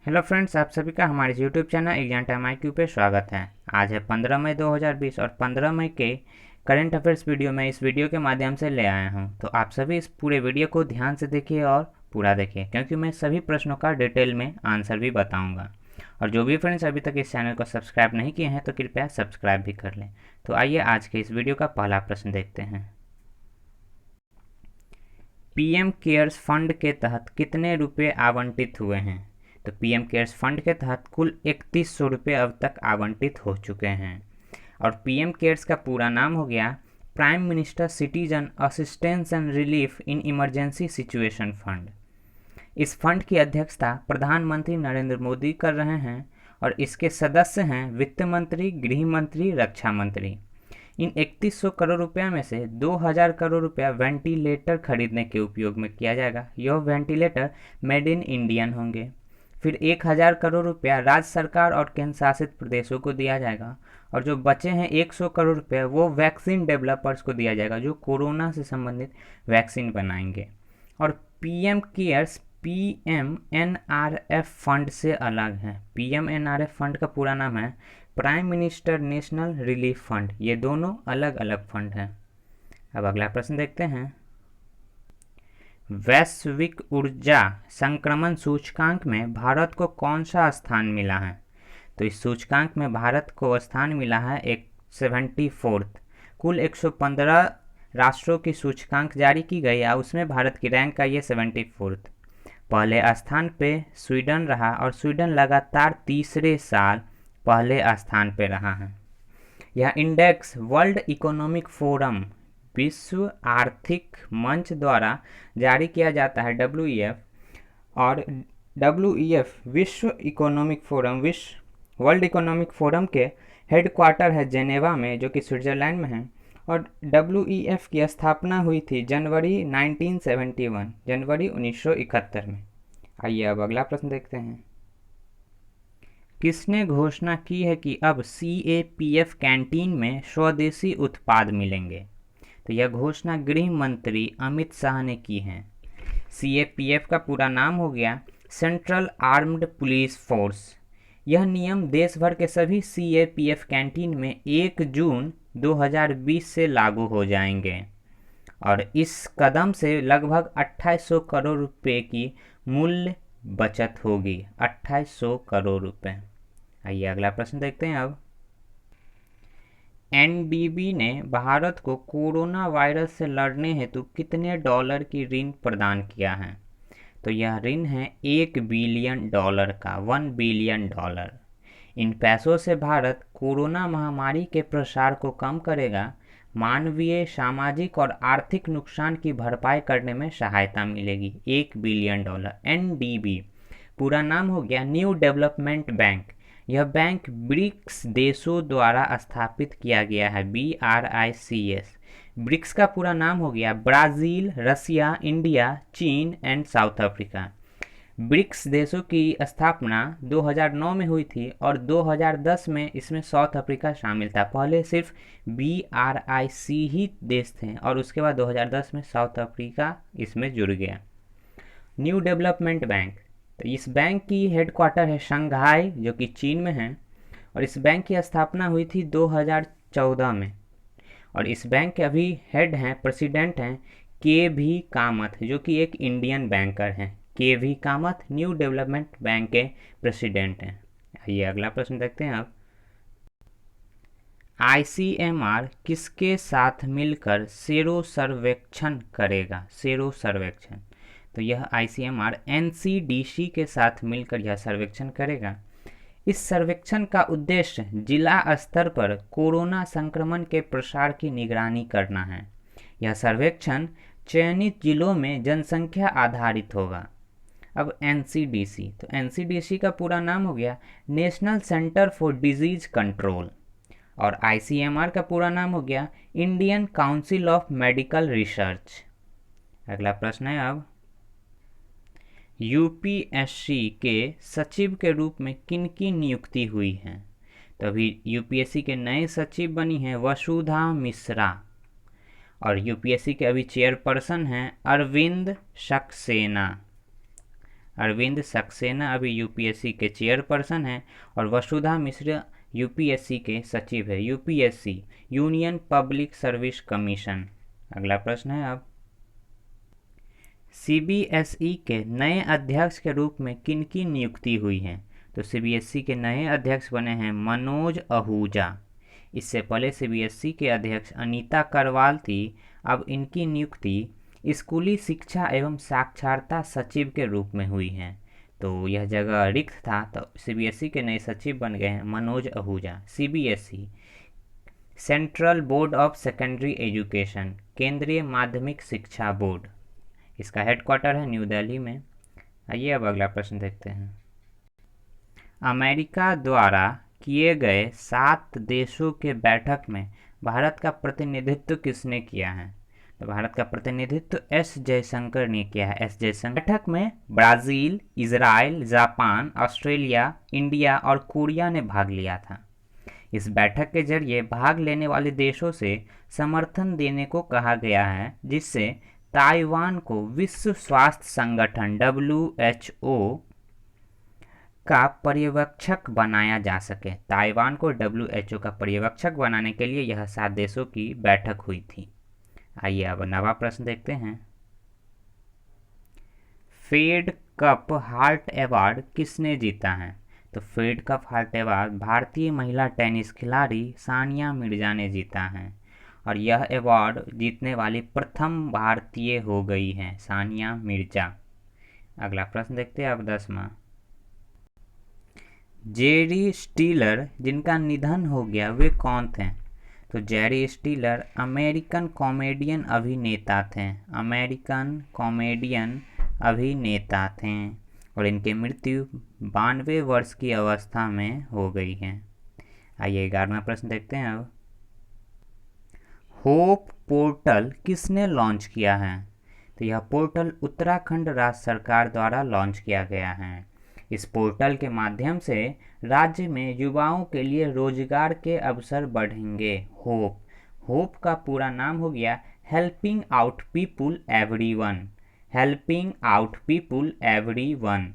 Hello friends, आप सभी का हमारे YouTube channel exam time IQ पे स्वागत है। आज है 15 मई 2020 और 15 मई के करंट अफेयर्स वीडियो में इस वीडियो के माध्यम से ले आया हूं। तो आप सभी इस पूरे वीडियो को ध्यान से देखिए और पूरा देखिए, क्योंकि मैं सभी प्रश्नों का डिटेल में आंसर भी बताऊँगा। और जो भी फ्रेंड्स अभी तक इस चैनल को सब्सक्राइब नहीं किए हैं तो कृपया सब्सक्राइब भी कर लें। तो आइए आज के इस वीडियो का पहला प्रश्न देखते हैं। PM केयर्स फंड के तहत कितने रुपये आवंटित हुए हैं? तो PM केयर्स फंड के तहत कुल 3100 रुपये अब तक आवंटित हो चुके हैं। और PM केयर्स का पूरा नाम हो गया prime minister citizen assistance and relief in emergency situation fund. इस फंड की अध्यक्षता प्रधानमंत्री नरेंद्र मोदी कर रहे हैं और इसके सदस्य हैं वित्त मंत्री, गृह मंत्री, रक्षा मंत्री। इन 3100 करोड़ रुपया में से 2000 करोड़ रुपया वेंटिलेटर खरीदने के उपयोग में किया जाएगा। यह वेंटिलेटर मेड इन इंडियन होंगे। फिर 1000 करोड़ रुपया राज्य सरकार और केंद्र शासित प्रदेशों को दिया जाएगा। और जो बचे हैं 100 करोड़ रुपया वो वैक्सीन डेवलपर्स को दिया जाएगा, जो कोरोना से संबंधित वैक्सीन बनाएंगे। और PM केयर्स PMNRF फंड से अलग है। PMNRF फंड का पूरा नाम है prime minister national relief fund. ये दोनों अलग अलग फंड हैं। अब अगला प्रश्न देखते हैं। वैश्विक ऊर्जा संक्रमण सूचकांक में भारत को कौन सा स्थान मिला है? तो इस सूचकांक में भारत को स्थान मिला है 74। कुल 115 राष्ट्रों की सूचकांक जारी की गई है, उसमें भारत की रैंक का ये 74। पहले स्थान पे स्वीडन रहा और स्वीडन लगातार तीसरे साल पहले स्थान पे रहा है। यह इंडेक्स वर्ल्ड इकोनॉमिक फोरम, विश्व आर्थिक मंच द्वारा जारी किया जाता है, WEF। और WEF विश्व economic forum, world economic forum के हेडक्वार्टर है जेनेवा में, जो कि स्विट्जरलैंड में है। और WEF की स्थापना हुई थी जनवरी 1971, जनवरी 1971 में। आइए अब अगला प्रश्न देखते हैं। किसने घोषणा की है कि अब CAPF कैंटीन में स्वदेशी उत्पाद मिलेंगे? तो यह घोषणा गृह मंत्री अमित शाह ने की है। CAPF का पूरा नाम हो गया सेंट्रल आर्म्ड पुलिस फोर्स। यह नियम देश भर के सभी CAPF कैंटीन में 1 जून 2020 से लागू हो जाएंगे। और इस कदम से लगभग 2800 करोड़ रुपए की मूल्य बचत होगी। 2800 करोड़ रुपए। आइए अगला प्रश्न देखते हैं। अब NDB ने भारत को कोरोना वायरस से लड़ने हेतु कितने डॉलर की ऋण प्रदान किया है? तो यह ऋण है $1 बिलियन का, $1 बिलियन। इन पैसों से भारत कोरोना महामारी के प्रसार को कम करेगा, मानवीय, सामाजिक और आर्थिक नुकसान की भरपाई करने में सहायता मिलेगी। $1 बिलियन। NDB पूरा नाम हो गया न्यू डेवलपमेंट बैंक। यह बैंक ब्रिक्स देशों द्वारा स्थापित किया गया है, BRICS। ब्रिक्स का पूरा नाम हो गया ब्राज़ील, रसिया, इंडिया, चीन एंड साउथ अफ्रीका। ब्रिक्स देशों की स्थापना 2009 में हुई थी और 2010 में इसमें साउथ अफ्रीका शामिल था। पहले सिर्फ BRIC ही देश थे और उसके बाद 2010 में साउथ अफ्रीका इसमें जुड़ गया। न्यू डेवलपमेंट बैंक, तो इस बैंक की हेडक्वार्टर है शंघाई, जो कि चीन में है। और इस बैंक की स्थापना हुई थी 2014 में। और इस बैंक के अभी हेड हैं, प्रेसिडेंट हैं KV कामत, जो कि एक इंडियन बैंकर हैं। KV Kamat new development bank के प्रेसिडेंट हैं। आइए अगला प्रश्न देखते हैं। अब ICMR किसके साथ मिलकर सेरो सर्वेक्षण करेगा? सेरो सर्वेक्षण, तो यह ICMR NCDC के साथ मिलकर यह सर्वेक्षण करेगा। इस सर्वेक्षण का उद्देश्य जिला स्तर पर कोरोना संक्रमण के प्रसार की निगरानी करना है। यह सर्वेक्षण चयनित जिलों में जनसंख्या आधारित होगा। अब NCDC, तो NCDC का पूरा नाम हो गया national centre for disease control. और ICMR का पूरा नाम हो गया Indian council of medical research. अगला प्रश्न है। अब UPSC के सचिव के रूप में किनकी नियुक्ति हुई है? तो अभी UPSC के नए सचिव बनी हैं वसुधा मिश्रा। और UPSC के अभी चेयरपर्सन हैं अरविंद सक्सेना। अरविंद सक्सेना अभी यूपीएससी के चेयरपर्सन हैं और वसुधा मिश्रा यूपीएससी के सचिव है। UPSC union public service commission. अगला प्रश्न है अब, सीबीएसई के नए अध्यक्ष के रूप में किनकी नियुक्ति हुई है? तो सीबीएसई के नए अध्यक्ष बने हैं मनोज आहूजा। इससे पहले सीबीएसई के अध्यक्ष अनीता करवाल थी। अब इनकी नियुक्ति स्कूली शिक्षा एवं साक्षरता सचिव के रूप में हुई है। तो यह जगह रिक्त था, तो सीबीएसई के नए सचिव बन गए हैं Manoj Ahuja. CBSE central board of secondary education, केंद्रीय माध्यमिक शिक्षा बोर्ड। इसका हेडक्वार्टर है न्यू दिल्ली में। आइए अब अगला प्रश्न देखते हैं। अमेरिका द्वारा किए गए 7 देशों के बैठक में भारत का प्रतिनिधित्व किसने किया है? तो भारत का प्रतिनिधित्व एस जयशंकर ने किया है। एस जयशंकर बैठक में Brazil, Israel, Japan, Australia, India और कोरिया ने भाग लिया था। इस बैठक के जरिए भाग लेने वाले देशों से समर्थन देने को कहा गया है, जिससे ताइवान को विश्व स्वास्थ्य संगठन WHO का पर्यवेक्षक बनाया जा सके। ताइवान को WHO का पर्यवेक्षक बनाने के लिए यह 7 देशों की बैठक हुई थी। आइए अब नवा प्रश्न देखते हैं। फेड कप हार्ट अवार्ड किसने जीता है? तो फेड कप हार्ट अवार्ड भारतीय महिला टेनिस खिलाड़ी सानिया मिर्जा ने जीता है और यह अवार्ड जीतने वाली प्रथम भारतीय हो गई हैं सानिया मिर्जा। अगला प्रश्न देखते हैं अब 10वां। जेरी स्टीलर जिनका निधन हो गया वे कौन थे? तो जेरी स्टीलर अमेरिकन कॉमेडियन अभिनेता थे। अमेरिकन कॉमेडियन अभिनेता थे और इनकी मृत्यु 92 वर्ष की अवस्था में हो गई है। आइए 11वां प्रश्न देखते हैं अब। होप पोर्टल किसने लॉन्च किया है? तो यह पोर्टल उत्तराखंड राज्य सरकार द्वारा लॉन्च किया गया है। इस पोर्टल के माध्यम से राज्य में युवाओं के लिए रोजगार के अवसर बढ़ेंगे। होप का पूरा नाम हो गया helping out people everyone. Helping out people everyone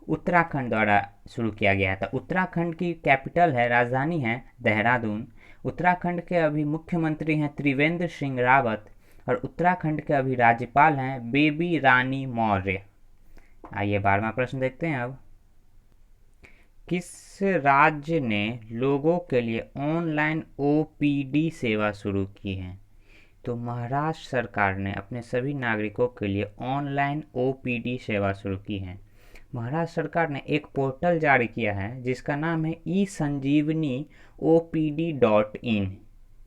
Uttarakhand द्वारा शुरू किया गया था। उत्तराखंड की कैपिटल है, राजधानी है देहरादून। उत्तराखंड के अभी मुख्यमंत्री हैं त्रिवेंद्र सिंह रावत और उत्तराखंड के अभी राज्यपाल हैं बेबी रानी मौर्य। आइए 12वां प्रश्न देखते हैं अब। किस राज्य ने लोगों के लिए ऑनलाइन OPD सेवा शुरू की है? तो महाराष्ट्र सरकार ने अपने सभी नागरिकों के लिए ऑनलाइन OPD सेवा शुरू की है। महाराष्ट्र सरकार ने एक पोर्टल जारी किया है जिसका नाम है eSanjeevani OPD.in।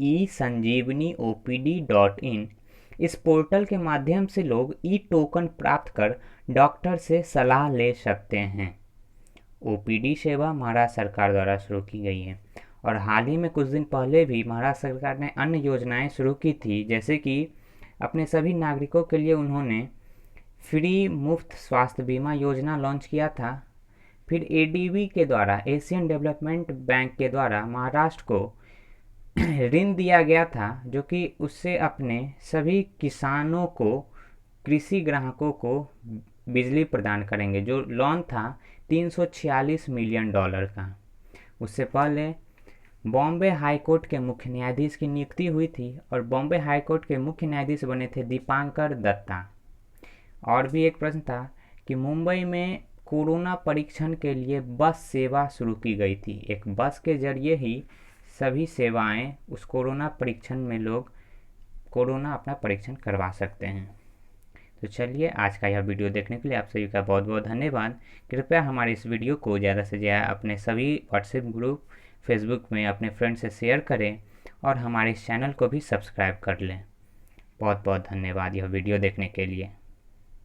eSanjeevani OPD.in। इस पोर्टल के माध्यम से लोग टोकन प्राप्त कर डॉक्टर से सलाह ले सकते हैं। OPD सेवा महाराष्ट्र सरकार द्वारा शुरू की गई है और हाल ही में कुछ दिन पहले भी महाराष्ट्र सरकार ने अन्य योजनाएं शुरू की थी, जैसे कि अपने सभी नागरिकों के लिए उन्होंने फ्री मुफ्त स्वास्थ्य बीमा योजना लॉन्च किया था। फिर ADB के द्वारा, एशियन डेवलपमेंट बैंक के द्वारा महाराष्ट्र को ऋण दिया गया था, जो कि उससे अपने सभी किसानों को, कृषि ग्राहकों को बिजली प्रदान करेंगे। जो लोन था $346 मिलियन का। उससे पहले बॉम्बे हाई कोर्ट के मुख्य न्यायाधीश की नियुक्ति हुई थी और बॉम्बे हाई कोर्ट के मुख्य न्यायाधीश बने थे दीपांकर दत्ता। और भी एक प्रश्न था कि मुंबई में कोरोना परीक्षण के लिए बस सेवा शुरू की गई थी। एक बस के जरिए ही सभी सेवाएं उस कोरोना परीक्षण में लोग कोरोना अपना परीक्षण करवा सकते हैं। तो चलिए, आज का यह वीडियो देखने के लिए आप सभी का बहुत बहुत धन्यवाद। कृपया हमारे इस वीडियो को ज़्यादा से ज़्यादा अपने सभी व्हाट्सएप ग्रुप, फेसबुक में अपने फ्रेंड से शेयर करें और हमारे इस चैनल को भी सब्सक्राइब कर लें। बहुत बहुत धन्यवाद यह वीडियो देखने के लिए।